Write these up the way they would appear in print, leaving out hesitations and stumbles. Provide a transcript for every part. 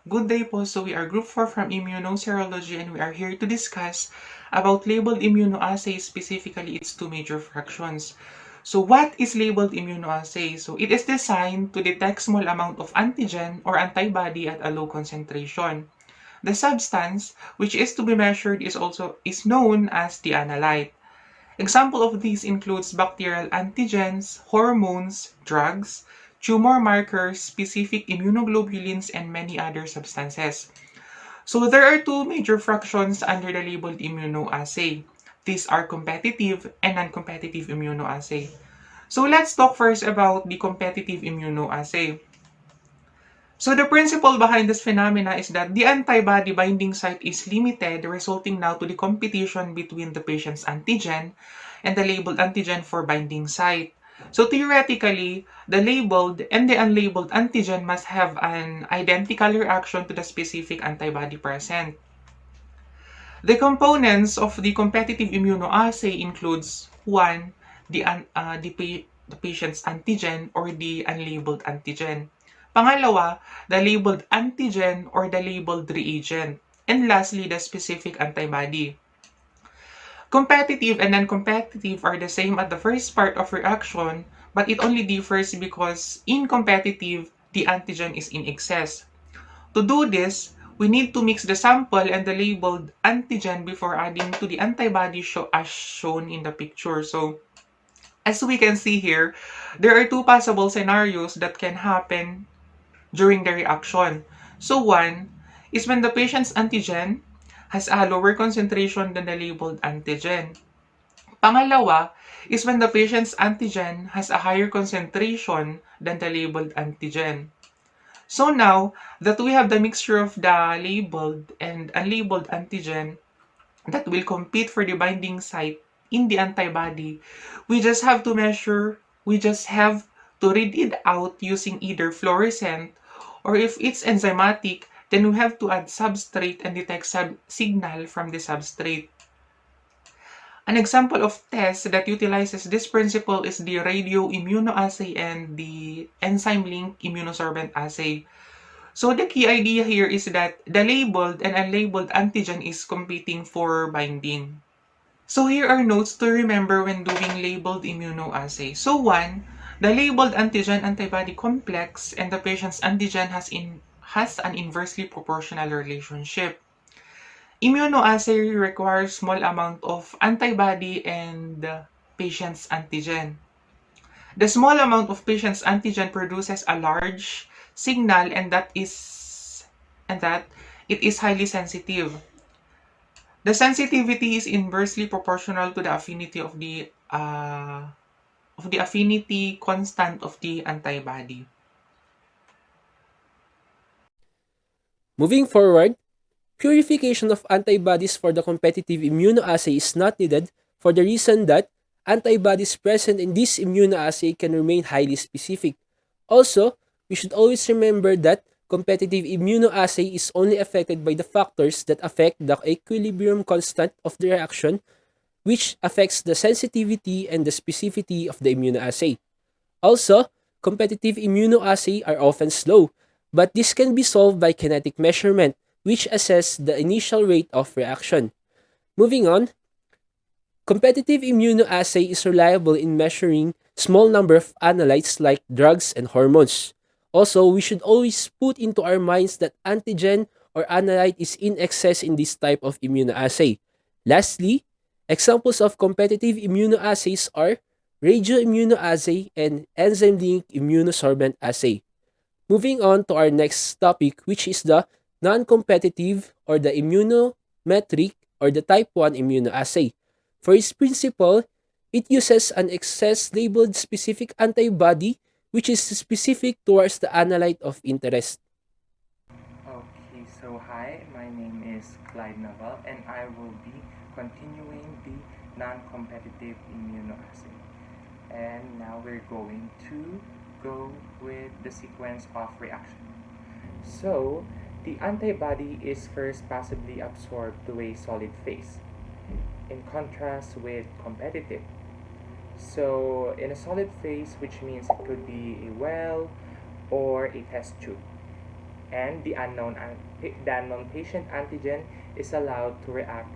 Good day po. So we are Group 4 from Immunoserology and we are here to discuss about labeled immunoassays, specifically its two major fractions. So what is labeled immunoassay? So it is designed to detect small amount of antigen or antibody at a low concentration. The substance which is to be measured is known as the analyte. Example of these includes bacterial antigens, hormones, drugs, tumor markers, specific immunoglobulins, and many other substances. So there are two major fractions under the labeled immunoassay. These are competitive and non-competitive immunoassay. So let's talk first about the competitive immunoassay. So the principle behind this phenomena is that the antibody binding site is limited, resulting now to the competition between the patient's antigen and the labeled antigen for binding site. So theoretically, the labeled and the unlabeled antigen must have an identical reaction to the specific antibody present. The components of the competitive immunoassay includes 1. The patient's antigen or the unlabeled antigen. Pangalawa, the labeled antigen or the labeled reagent. And lastly, the specific antibody. Competitive and non-competitive are the same at the first part of reaction, but it only differs because in competitive, the antigen is in excess. To do this, we need to mix the sample and the labeled antigen before adding to the antibody as shown in the picture. So, as we can see here, there are two possible scenarios that can happen during the reaction. So, one is when the patient's antigen has a lower concentration than the labeled antigen. Pangalawa is when the patient's antigen has a higher concentration than the labeled antigen. So now that we have the mixture of the labeled and unlabeled antigen that will compete for the binding site in the antibody, we just have to read it out using either fluorescent, or if it's enzymatic, then we have to add substrate and detect signal from the substrate. An example of test that utilizes this principle is the radioimmunoassay and the enzyme-linked immunosorbent assay. So the key idea here is that the labeled and unlabeled antigen is competing for binding. So here are notes to remember when doing labeled immunoassay. So one, the labeled antigen antibody complex and the patient's antigen has an inversely proportional relationship. Immunoassay requires small amount of antibody and patient's antigen. The small amount of patient's antigen produces a large signal, and that it is highly sensitive. The sensitivity is inversely proportional to the affinity of the affinity constant of the antibody. Moving forward, purification of antibodies for the competitive immunoassay is not needed for the reason that antibodies present in this immunoassay can remain highly specific. Also, we should always remember that competitive immunoassay is only affected by the factors that affect the equilibrium constant of the reaction, which affects the sensitivity and the specificity of the immunoassay. Also, competitive immunoassay are often slow, but this can be solved by kinetic measurement, which assess the initial rate of reaction. Moving on, competitive immunoassay is reliable in measuring small number of analytes like drugs and hormones. Also, we should always put into our minds that antigen or analyte is in excess in this type of immunoassay. Lastly, examples of competitive immunoassays are radioimmunoassay and enzyme-linked immunosorbent assay. Moving on to our next topic, which is the non-competitive or the immunometric or the type 1 immunoassay. For its principle, it uses an excess labeled specific antibody which is specific towards the analyte of interest. Okay, so hi, my name is Clyde Naval and I will be continuing the non-competitive immunoassay. And now we're going to go with the sequence of reaction. So, the antibody is first passively absorbed to a solid phase, in contrast with competitive. So, in a solid phase, which means it could be a well or a test tube. and the unknown patient antigen is allowed to react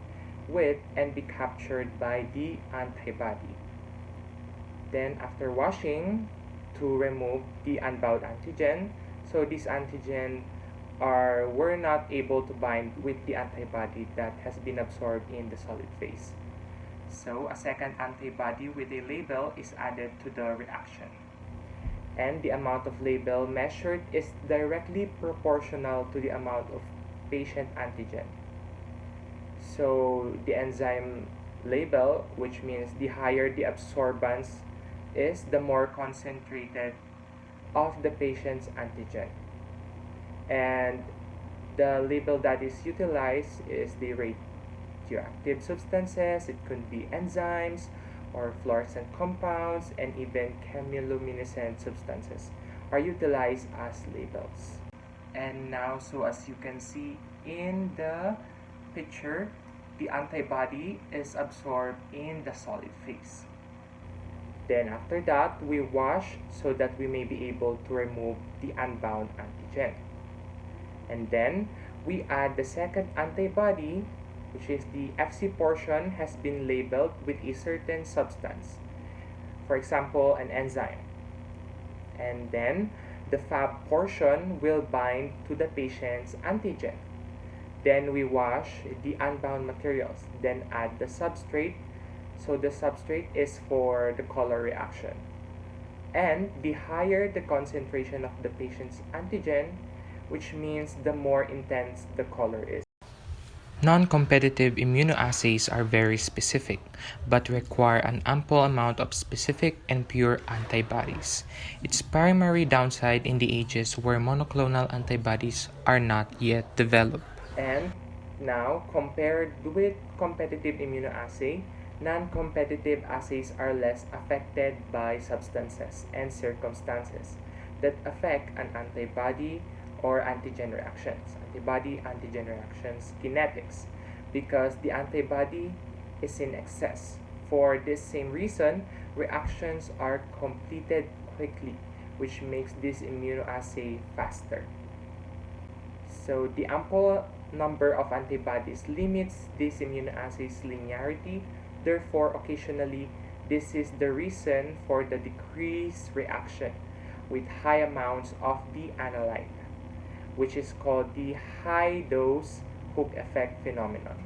with and be captured by the antibody. Then after washing, to remove the unbound antigen, so this antigen were not able to bind with the antibody that has been absorbed in the solid phase. So a second antibody with a label is added to the reaction. And the amount of label measured is directly proportional to the amount of patient antigen. So the enzyme label, which means the higher the absorbance is, the more concentrated of the patient's antigen. And the label that is utilized is the radioactive substances. It could be enzymes or fluorescent compounds, and even chemiluminescent substances are utilized as labels. And now, so as you can see in the picture, the antibody is absorbed in the solid phase. Then after that, we wash so that we may be able to remove the unbound antigen. And then we add the second antibody, which is the Fc portion has been labeled with a certain substance, for example, an enzyme. And then the Fab portion will bind to the patient's antigen. Then we wash the unbound materials, then add the substrate. So the substrate is for the color reaction. And the higher the concentration of the patient's antigen, which means the more intense the color is. Non-competitive immunoassays are very specific, but require an ample amount of specific and pure antibodies. Its primary downside in the ages where monoclonal antibodies are not yet developed. And now, compared with competitive immunoassay, non-competitive assays are less affected by substances and circumstances that affect an antibody or antigen reactions, antibody-antigen reactions kinetics, because the antibody is in excess. For this same reason, reactions are completed quickly, which makes this immunoassay faster. So the ample number of antibodies limits this immunoassay's linearity. Therefore, occasionally, this is the reason for the decreased reaction with high amounts of the analyte, which is called the high-dose hook effect phenomenon.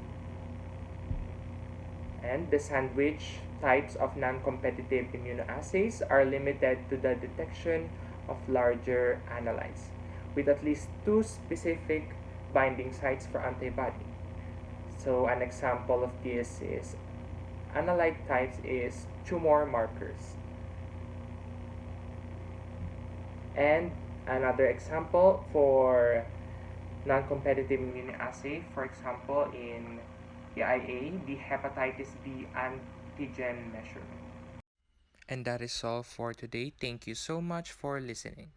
And the sandwich types of non-competitive immunoassays are limited to the detection of larger analytes with at least two specific binding sites for antibody. So an example of this is analyte types is tumor markers. And another example for non-competitive immunoassay, for example, in AIA, the hepatitis B antigen measurement. And that is all for today. Thank you so much for listening.